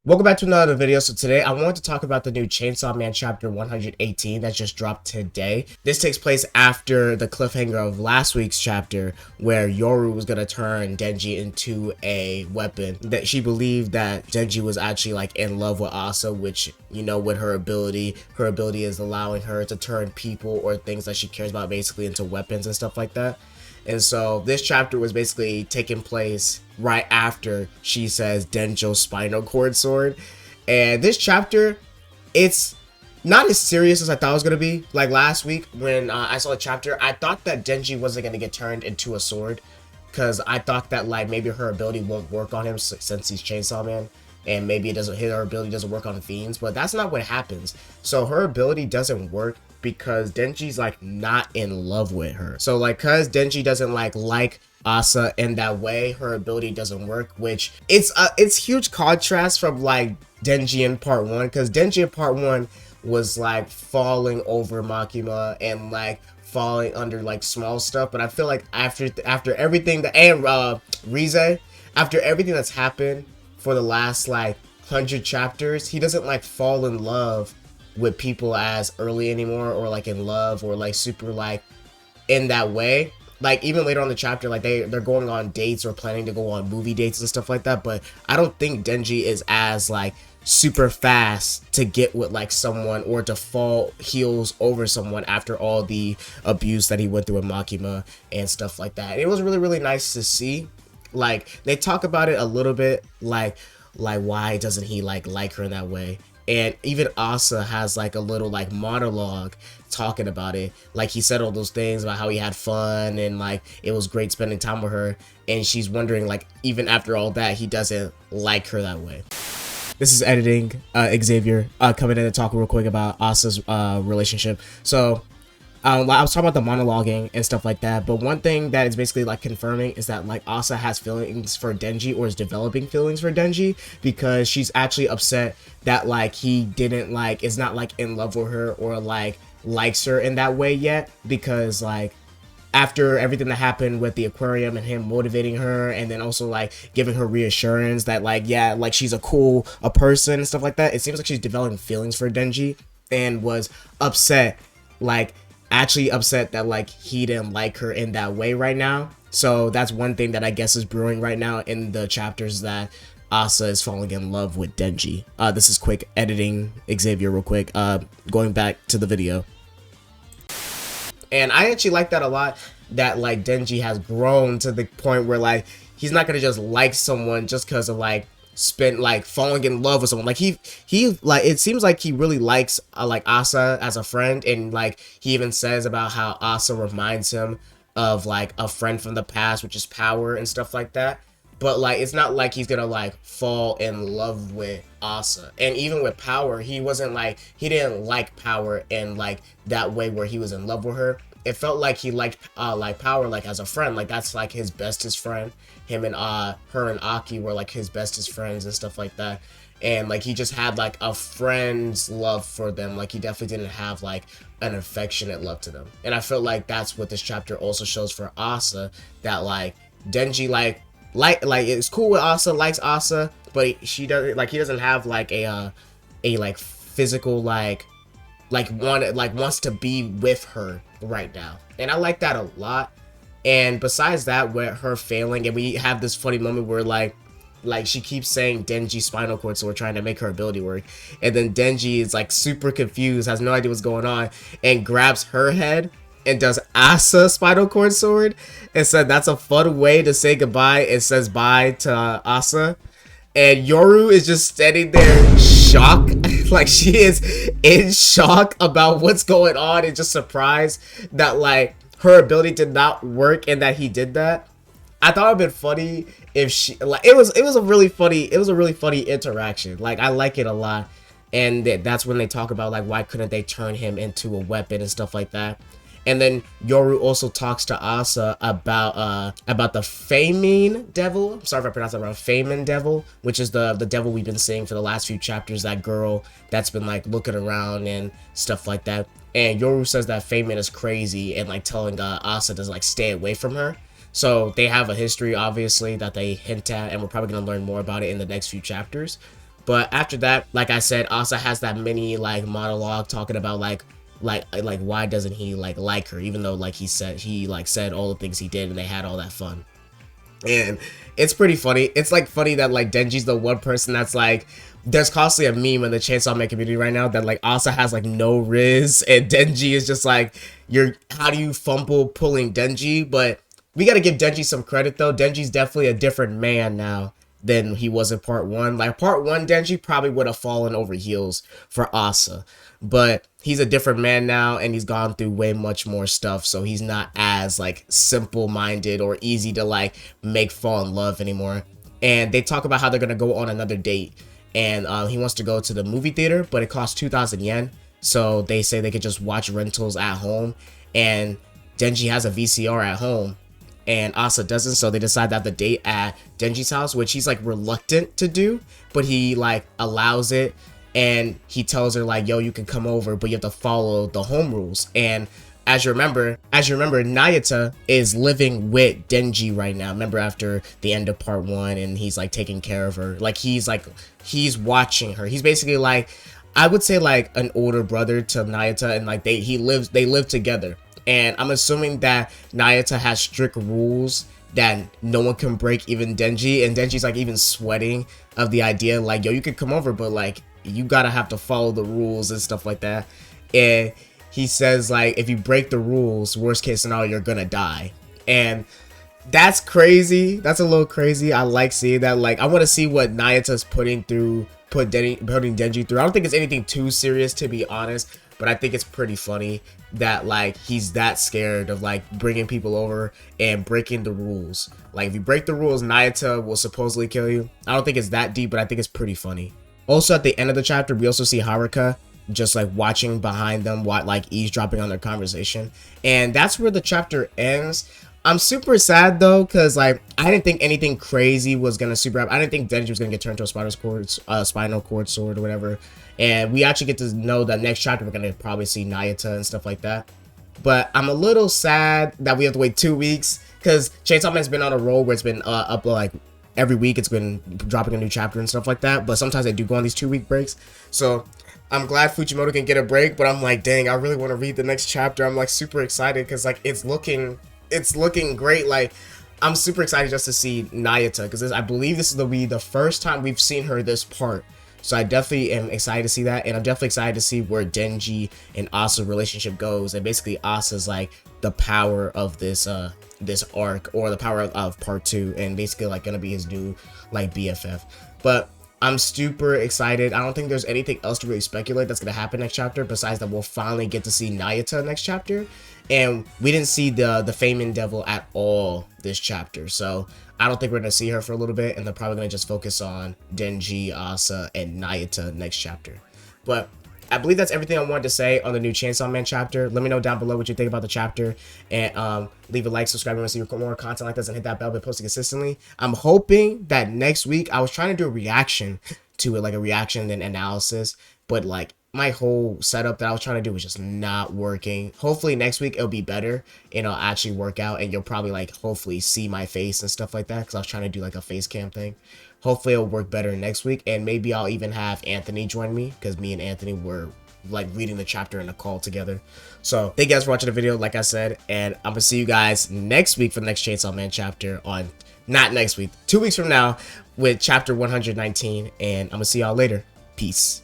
Welcome back to another video. So today I wanted to talk about the new Chainsaw Man chapter 118 that just dropped today. This takes place after the cliffhanger of last week's chapter where Yoru was going to turn Denji into a weapon. That she believed that Denji was actually like in love with Asa, which, you know, with her ability is allowing her to turn people or things that she cares about basically into weapons and stuff like that. And so this chapter was basically taking place right after she says Denjo's spinal cord sword. And this chapter, it's not as serious as I thought it was going to be. Like last week when I saw the chapter, I thought that Denji wasn't going to get turned into a sword. Because I thought that like maybe her ability won't work on him since he's Chainsaw Man. And maybe her ability doesn't work on fiends. But that's not what happens. So her ability doesn't work because Denji's like not in love with her. So like cause Denji doesn't like Asa in that way, her ability doesn't work, which it's huge contrast from like Denji in part 1, because Denji in part 1 was like falling over Makima and like falling under like small stuff. But I feel like after everything that Rize, after everything that's happened for the last like 100 chapters, he doesn't like fall in love with people as early anymore, or like in love, or like super like in that way. Like even later on the chapter, like they're going on dates or planning to go on movie dates and stuff like that. But I don't think Denji is as like super fast to get with like someone or to fall heels over someone after all the abuse that he went through with Makima and stuff like that. And it was really nice to see. Like they talk about it a little bit, like why doesn't he like her in that way. And even Asa has like a little like monologue talking about it. Like he said all those things about how he had fun and like it was great spending time with her. And she's wondering like even after all that, he doesn't like her that way. This is editing Xavier coming in to talk real quick about Asa's relationship. So I was talking about the monologuing and stuff like that, but one thing that is basically like confirming is that like Asa has feelings for Denji, or is developing feelings for Denji, because she's actually upset that like he didn't like is not like in love with her or like likes her in that way yet, because like after everything that happened with the aquarium and him motivating her and then also like giving her reassurance that like yeah, like she's a person and stuff like that, it seems like she's developing feelings for Denji, and was upset, like actually upset that like he didn't like her in that way right now. So that's one thing that I guess is brewing right now in the chapters, that Asa is falling in love with Denji. This is quick editing Xavier real quick, going back to the video. And I actually like that a lot, that like Denji has grown to the point where like he's not gonna just like someone just because of like falling in love with someone. Like he like it seems like he really likes like Asa as a friend, and like he even says about how Asa reminds him of like a friend from the past, which is Power and stuff like that. But like it's not like he's gonna like fall in love with Asa. And even with Power, he didn't like Power in like that way where he was in love with her. It felt like he liked like Power like as a friend, like that's like his bestest friend. Him and her and Aki were like his bestest friends and stuff like that. And like he just had like a friend's love for them. Like he definitely didn't have like an affectionate love to them. And I feel like that's what this chapter also shows for Asa, that like Denji like it's cool with Asa, likes Asa, but he doesn't have like a like physical like wants to be with her right now. And I like that a lot. And besides that, with her failing, and we have this funny moment where like she keeps saying Denji spinal cord, so we're trying to make her ability work, and then Denji is like super confused, has no idea what's going on, and grabs her head and does Asa spinal cord sword, and said that's a fun way to say goodbye, and says bye to Asa. And Yoru is just standing there shocked, like she is in shock about what's going on, and just surprised that like her ability did not work and that he did that. I thought it'd been funny if she like it was a really funny interaction. Like I like it a lot. And that's when they talk about like why couldn't they turn him into a weapon and stuff like that. And then Yoru also talks to Asa about the Famine Devil. I'm sorry if I pronounced that wrong. Famine Devil, which is the devil we've been seeing for the last few chapters. That girl that's been like looking around and stuff like that. And Yoru says that Famine is crazy and like telling Asa to like stay away from her. So they have a history, obviously, that they hint at, and we're probably gonna learn more about it in the next few chapters. But after that, like I said, Asa has that mini like monologue talking about like why doesn't he like her, even though like he said all the things he did and they had all that fun. And it's pretty funny. It's like funny that like Denji's the one person that's like, there's constantly a meme in the Chainsaw Man community right now that like Asa has like no riz and Denji is just like, how do you fumble pulling Denji? But we gotta give Denji some credit though. Denji's definitely a different man now than he was in part one. Like part one, Denji probably would have fallen over heels for Asa, but he's a different man now and he's gone through way much more stuff, so he's not as like simple-minded or easy to like make fall in love anymore. And they talk about how they're gonna go on another date, and he wants to go to the movie theater, but it costs 2,000 yen, so they say they could just watch rentals at home, and Denji has a VCR at home and Asa doesn't, so they decide to have the date at Denji's house, which he's like reluctant to do, but he like allows it. And he tells her like, yo, you can come over, but you have to follow the home rules. And as you remember, Nayata is living with Denji right now. Remember after the end of part one, and he's like taking care of her. Like he's watching her. He's basically like, I would say like an older brother to Nayata, and like they live together. And I'm assuming that Nayata has strict rules that no one can break, even Denji. And Denji's like even sweating of the idea like, yo, you could come over, but like, you gotta have to follow the rules and stuff like that. And he says like, if you break the rules, worst case scenario, you're gonna die. And that's crazy. That's a little crazy. I like seeing that. Like, I want to see what Nayata's putting Denji through. I don't think it's anything too serious, to be honest, but I think it's pretty funny that like he's that scared of like bringing people over and breaking the rules. Like if you break the rules, Nayata will supposedly kill you. I don't think it's that deep, but I think it's pretty funny. Also, at the end of the chapter, we also see Haruka just like watching behind them, like eavesdropping on their conversation. And that's where the chapter ends. I'm super sad though, because like I didn't think anything crazy was gonna super happen. I didn't think Denji was gonna get turned to a spinal cord sword or whatever. And we actually get to know that next chapter we're gonna probably see Nayata and stuff like that. But I'm a little sad that we have to wait 2 weeks, because Chainsaw Man's been on a roll where it's been up like every week. It's been dropping a new chapter and stuff like that, but sometimes I do go on these 2-week breaks. So I'm glad Fujimoto can get a break, but I'm like, dang, I really want to read the next chapter. I'm like super excited because like it's looking great. Like I'm super excited just to see Nayata, because I believe this will be the first time we've seen her this part. So I definitely am excited to see that, and I'm definitely excited to see where Denji and Asa's relationship goes. And basically Asa's like the power of this this arc, or the power of part 2, and basically like gonna be his new like BFF. But I'm super excited. I don't think there's anything else to really speculate that's gonna happen next chapter, besides that we'll finally get to see Nayata next chapter. And we didn't see the Feimin Devil at all this chapter, so I don't think we're gonna see her for a little bit, and they're probably gonna just focus on Denji, Asa, and Nayata next chapter. But I believe that's everything I wanted to say on the new Chainsaw Man chapter. Let me know down below what you think about the chapter, and leave a like, subscribe if you want to see more content like this, and hit that bell button posting consistently. I'm hoping that next week, I was trying to do a reaction to it, like a reaction and analysis, but like my whole setup that I was trying to do was just not working. Hopefully next week it'll be better and it'll actually work out, and you'll probably like hopefully see my face and stuff like that, because I was trying to do like a face cam thing. Hopefully it'll work better next week, and maybe I'll even have Anthony join me, because me and Anthony were like reading the chapter in a call together. So thank you guys for watching the video, like I said, and I'm gonna see you guys next week for the next Chainsaw Man chapter, on not next week, 2 weeks from now, with chapter 119, and I'm gonna see y'all later. Peace.